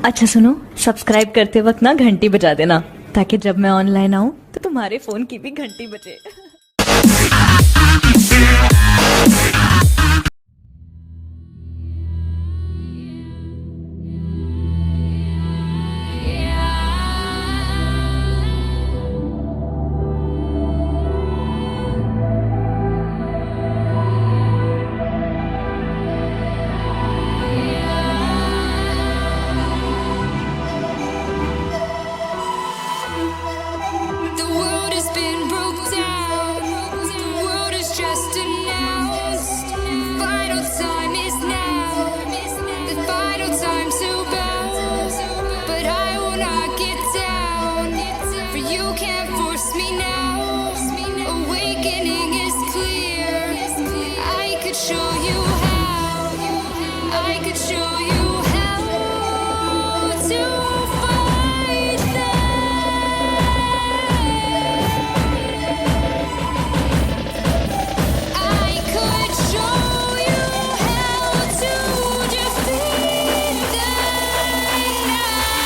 अच्छा सुनो, सब्सक्राइब करते वक्त ना घंटी बजा देना, ताकि जब मैं ऑनलाइन आऊँ तो तुम्हारे फोन की भी घंटी बजे। The world has been broke down. The world is just announced. Final time is now. The final time to bow. But I will not get down. For you can't force me now. Awakening is clear. I could show you how. I could show you how to fight them. I could show you how to defeat them now.